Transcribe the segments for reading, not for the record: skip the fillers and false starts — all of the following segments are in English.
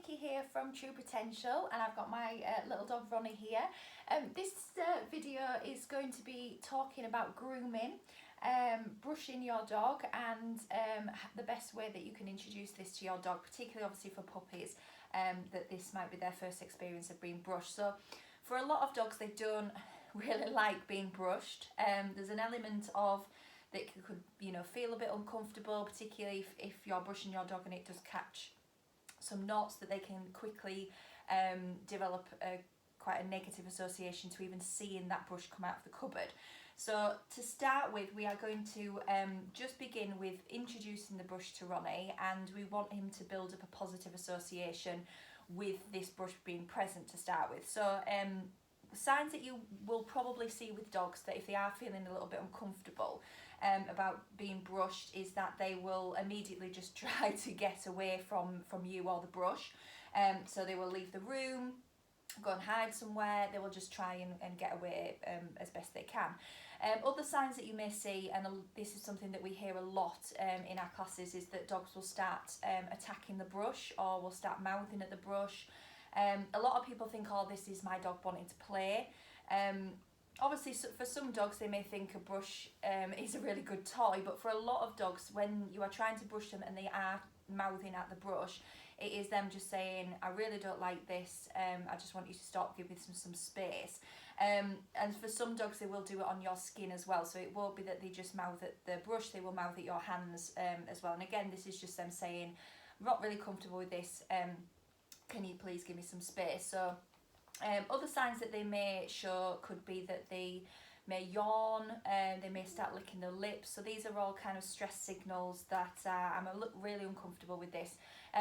Nikki here from Pawtential, and I've got my little dog Ronnie here. This video is going to be talking about grooming, brushing your dog, and the best way that you can introduce this to your dog, particularly obviously for puppies, that this might be their first experience of being brushed. So for a lot of dogs, they don't really like being brushed. There's an element of that could, feel a bit uncomfortable, particularly if you're brushing your dog and it does catch some knots, that they can quickly develop quite a negative association to even seeing that brush come out of the cupboard. So to start with, we are going to just begin with introducing the brush to Ronnie, and we want him to build up a positive association with this brush being present to start with. So signs that you will probably see with dogs that if they are feeling a little bit uncomfortable about being brushed is that they will immediately just try to get away from you or the brush. So they will leave the room, go and hide somewhere. They will just try and get away as best they can. Other signs that you may see, and this is something that we hear a lot in our classes, is that dogs will start attacking the brush or will start mouthing at the brush. A lot of people think, oh, this is my dog wanting to play. Obviously, for some dogs, they may think a brush is a really good toy, but for a lot of dogs, when you are trying to brush them and they are mouthing at the brush, it is them just saying, I really don't like this, I just want you to stop, give me some space. And for some dogs, they will do it on your skin as well, so it won't be that they just mouth at the brush, they will mouth at your hands as well. And again, this is just them saying, I'm not really comfortable with this, can you please give me some space? So other signs that they may show could be that they may yawn, they may start licking their lips. So these are all kind of stress signals that I'm really uncomfortable with this.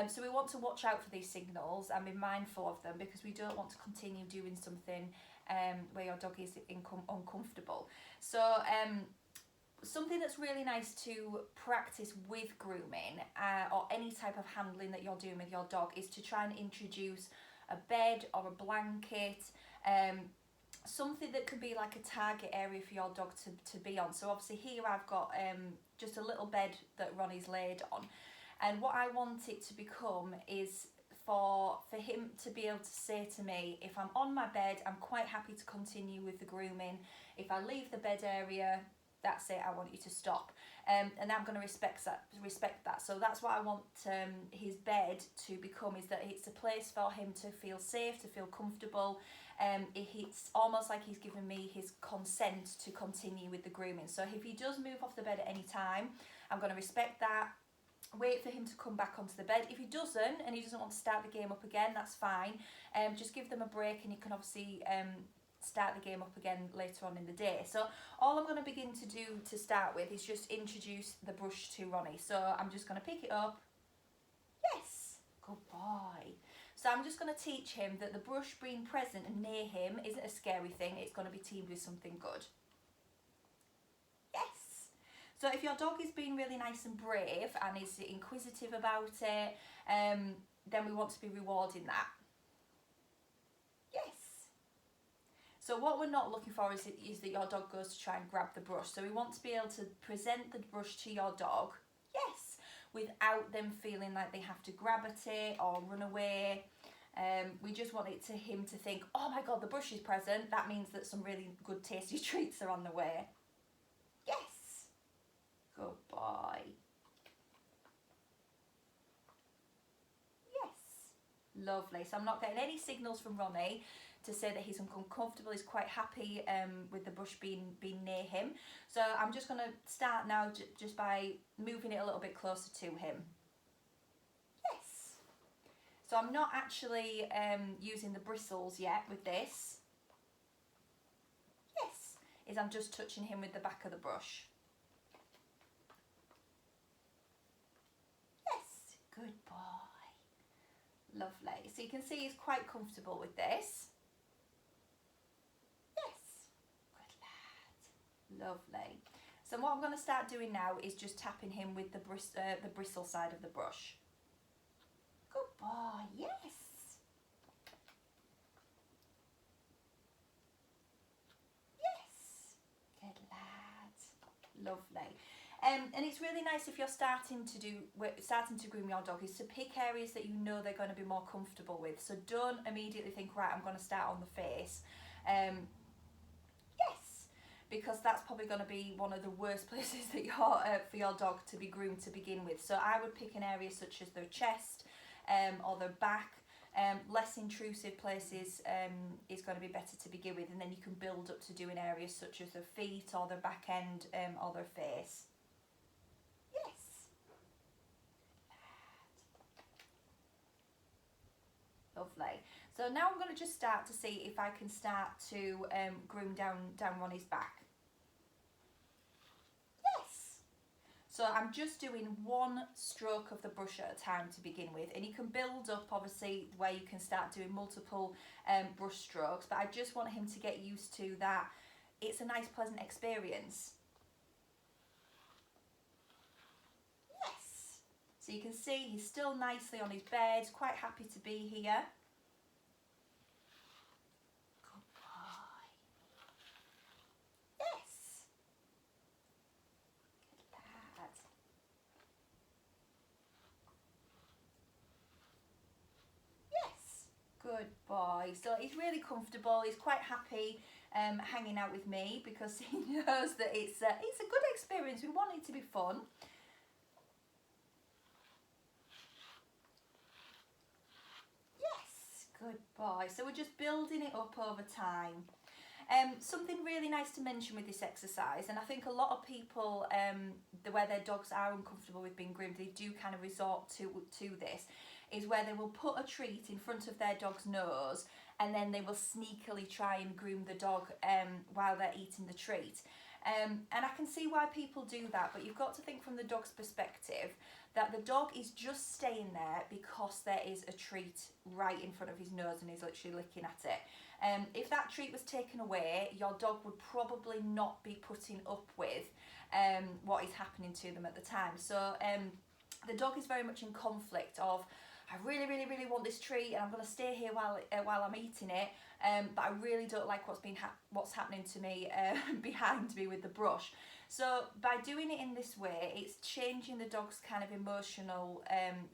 So we want to watch out for these signals and be mindful of them, because we don't want to continue doing something where your dog is uncomfortable. So something that's really nice to practice with grooming or any type of handling that you're doing with your dog is to try and introduce a bed or a blanket, something that could be like a target area for your dog to be on. So obviously here I've got just a little bed that Ronnie's laid on, and what I want it to become is for him to be able to say to me, if I'm on my bed, I'm quite happy to continue with the grooming. If I leave the bed area, that's it, I want you to stop. And I'm going to respect that. So that's what I want his bed to become, is that it's a place for him to feel safe, to feel comfortable. It's almost like he's given me his consent to continue with the grooming. So if he does move off the bed at any time, I'm going to respect that, wait for him to come back onto the bed. If he doesn't, and he doesn't want to start the game up again, that's fine. Just give them a break, and you can obviously start the game up again later on in the day. So all I'm going to begin to do to start with is just introduce the brush to Ronnie. So I'm just going to pick it up. Yes, good boy. So I'm just going to teach him that the brush being present and near him isn't a scary thing, it's going to be teamed with something good. Yes. So if your dog is being really nice and brave and is inquisitive about it, then we want to be rewarding that. Yes. So what we're not looking for is that your dog goes to try and grab the brush. So we want to be able to present the brush to your dog, yes, without them feeling like they have to grab at it or run away. We just want him to think, oh my God, the brush is present. That means that some really good tasty treats are on the way. Yes. Good boy. Yes. Lovely. So I'm not getting any signals from Ronnie to say that he's uncomfortable. He's quite happy with the brush being near him. So I'm just going to start now just by moving it a little bit closer to him. Yes. So I'm not actually using the bristles yet with this. Yes. I'm just touching him with the back of the brush. Yes. Good boy. Lovely. So you can see he's quite comfortable with this. Lovely. So what I'm going to start doing now is just tapping him with the bristle side of the brush. Good boy, yes. Yes. Good lad. Lovely. And it's really nice if you're starting to groom your dog, is to pick areas that you know they're going to be more comfortable with. So don't immediately think, right, I'm going to start on the face. Yes, because that's probably going to be one of the worst places that for your dog to be groomed to begin with. So I would pick an area such as their chest or their back. Less intrusive places is going to be better to begin with, and then you can build up to doing areas such as their feet or their back end or their face. Yes. Lovely. So now I'm going to just start to see if I can start to groom down Ronnie's back. Yes. So I'm just doing one stroke of the brush at a time to begin with, and you can build up obviously where you can start doing multiple brush strokes, but I just want him to get used to that. It's a nice pleasant experience. Yes. So you can see he's still nicely on his bed, quite happy to be here. Good boy. Yes. Good lad. Yes. Good boy. So he's really comfortable. He's quite happy hanging out with me because he knows that it's a good experience. We want it to be fun. Yes. Good boy. So we're just building it up over time. Something really nice to mention with this exercise, and I think a lot of people, where their dogs are uncomfortable with being groomed, they do kind of resort to this, is where they will put a treat in front of their dog's nose and then they will sneakily try and groom the dog while they're eating the treat. And I can see why people do that, but you've got to think from the dog's perspective that the dog is just staying there because there is a treat right in front of his nose and he's literally licking at it. If that treat was taken away, your dog would probably not be putting up with what is happening to them at the time. So the dog is very much in conflict of, I really, really, really want this treat and I'm going to stay here while I'm eating it, but I really don't like what's happening to me behind me with the brush. So by doing it in this way, it's changing the dog's kind of emotional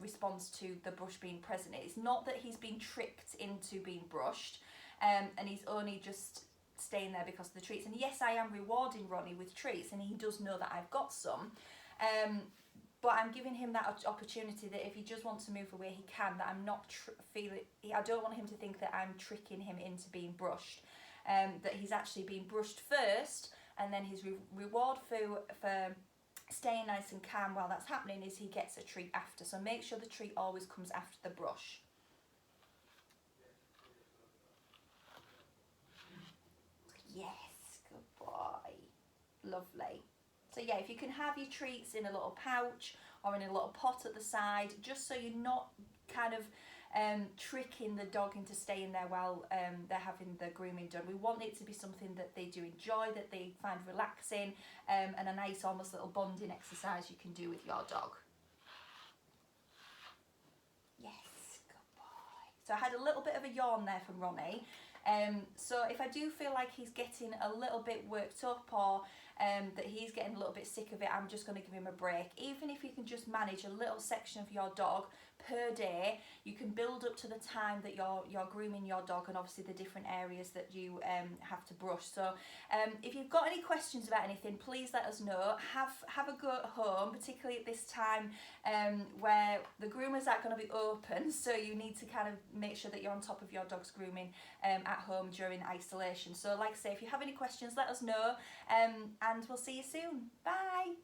response to the brush being present. It's not that he's been tricked into being brushed and he's only just staying there because of the treats. And yes, I am rewarding Ronnie with treats and he does know that I've got some. But I'm giving him that opportunity that if he just wants to move away, he can. That I'm not I don't want him to think that I'm tricking him into being brushed. That he's actually being brushed first, and then his reward for staying nice and calm while that's happening is he gets a treat after. So make sure the treat always comes after the brush. Yes, good boy. Lovely. So yeah, if you can have your treats in a little pouch or in a little pot at the side, just so you're not kind of tricking the dog into staying there while they're having the grooming done. We want it to be something that they do enjoy, that they find relaxing, and a nice almost little bonding exercise you can do with your dog. Yes, good boy. So I had a little bit of a yawn there from Ronnie. So if I do feel like he's getting a little bit worked up or that he's getting a little bit sick of it, I'm just going to give him a break. Even if you can just manage a little section of your dog per day, you can build up to the time that you're grooming your dog and obviously the different areas that you have to brush. So if you've got any questions about anything, please let us know. Have a go at home, particularly at this time where the groomers aren't going to be open, so you need to kind of make sure that you're on top of your dog's grooming at home during isolation. So like I say, if you have any questions, let us know, and we'll see you soon. Bye.